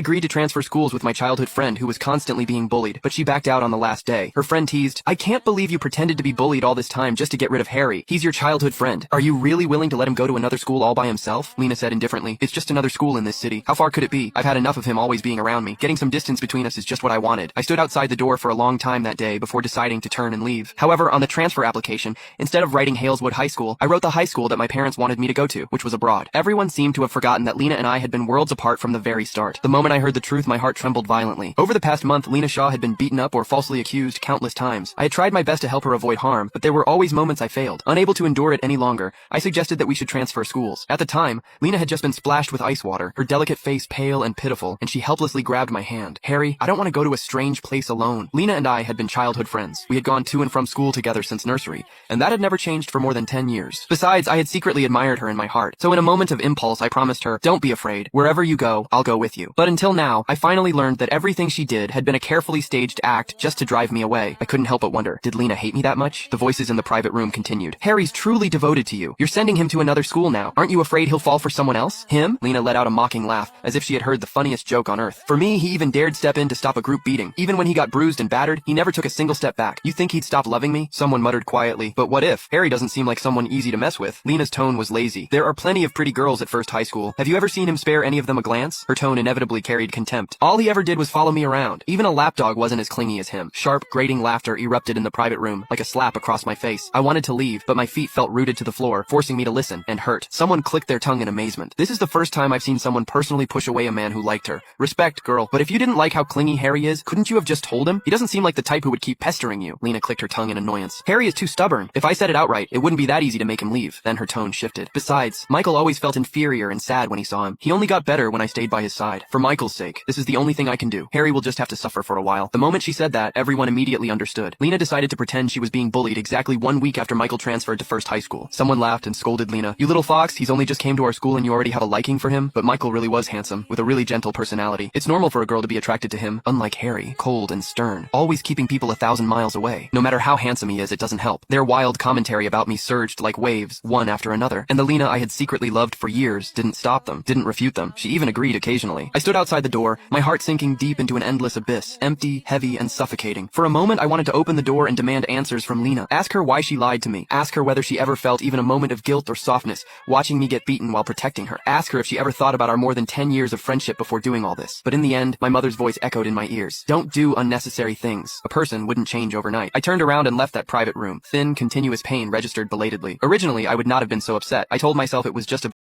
agreed to transfer schools with my childhood friend who was constantly being bullied, but she backed out on the last day. Her friend teased, "I can't believe you pretended to be bullied all this time just to get rid of Harry. He's your childhood friend. Are you really willing to let him go to another school all by himself?" Lena said indifferently, "It's just another school in this city. How far could it be? I've had enough of him always being around me. Getting some distance between us is just what I wanted." I stood outside the door for a long time that day before deciding to turn and leave. However, on the transfer application, instead of writing Haleswood High School, I wrote the high school that my parents wanted me to go to, which was abroad. Everyone seemed to have forgotten that Lena and I had been worlds apart from the very start. The moment I heard the truth, my heart trembled violently. Over the past month, Lena Shaw had been beaten up or falsely accused countless times. I had tried my best to help her avoid harm, but there were always moments I failed. Unable to endure it any longer, I suggested that we should transfer schools. At the time, Lena had just been splashed with ice water, her delicate face pale and pitiful, and she helplessly grabbed my hand. "Harry, I don't want to go to a strange place alone." Lena and I had been childhood friends. We had gone to and from school together since nursery, and that had never changed for more than 10 years. Besides, I had secretly admired her in my heart. So in a moment of impulse, I promised her, "Don't be afraid. Wherever you go, I'll go with you." But until now, I finally learned that everything she did had been a carefully staged act just to drive me away. I couldn't help but wonder, did Lena hate me that much? The voices in the private room continued. "Harry's truly devoted to you. You're sending him to another school now. Aren't you afraid he'll fall for someone else?" "Him?" Lena let out a mocking laugh, as if she had heard the funniest joke on earth. "For me, he even dared step in to stop a group beating. Even when he got bruised and battered, he never took a single step back. You think he'd stop loving me?" Someone muttered quietly, "But what if? Harry doesn't seem like someone easy to mess with." Lena's tone was lazy. "There are plenty of pretty girls at First High School. Have you ever seen him spare any of them a glance?" Her tone inevitably carried contempt. "All he ever did was follow me around. Even a lapdog wasn't as clingy as him." Sharp, grating laughter erupted in the private room, like a slap across my face. I wanted to leave, but my feet felt rooted to the floor, forcing me to listen, and hurt. Someone clicked their tongue in amazement. "This is the first time I've seen someone personally push away a man who liked her. Respect, girl, but if you didn't like how clingy Harry is, couldn't you have just told him? He doesn't seem like the type who would keep pestering you." Lena clicked her tongue in annoyance. "Harry is too stubborn. If I said it outright, it wouldn't be that easy to make him leave." Then her tone shifted. "Besides, Michael always felt inferior and sad when he saw him. He only got better when I stayed by his side. For Michael's sake, this is the only thing I can do. Harry will just have to suffer for a while." The moment she said that, everyone immediately understood. Lena decided to pretend she was being bullied exactly 1 week after Michael transferred to First High School. Someone laughed and scolded Lena. "You little fox, he's only just came to our school and you already have a liking for him?" But Michael really was handsome, with a really gentle personality. It's normal for a girl to be attracted to him, unlike Harry, cold and stern, always keeping people 1,000 miles away. No matter how handsome he is, it doesn't help. Their wild commentary about me surged like waves, one after another, and the Lena I had secretly loved for years didn't stop them, didn't refute them. She even agreed occasionally. I stood outside the door, my heart sinking deep into an endless abyss, empty, heavy, and suffocating. For a moment, I wanted to open the door and demand answers from Lena. Ask her why she lied to me. Ask her whether she ever felt even a moment of guilt or softness, watching me get beaten while protecting her. Ask her if she ever thought about our more than 10 years of friendship before doing all this. But in the end, my mother's voice echoed in my ears. "Don't do unnecessary things. A person wouldn't change overnight." I turned around and left that private room. Thin, continuous pain registered belatedly. Originally, I would not have been so upset. I told myself it was just a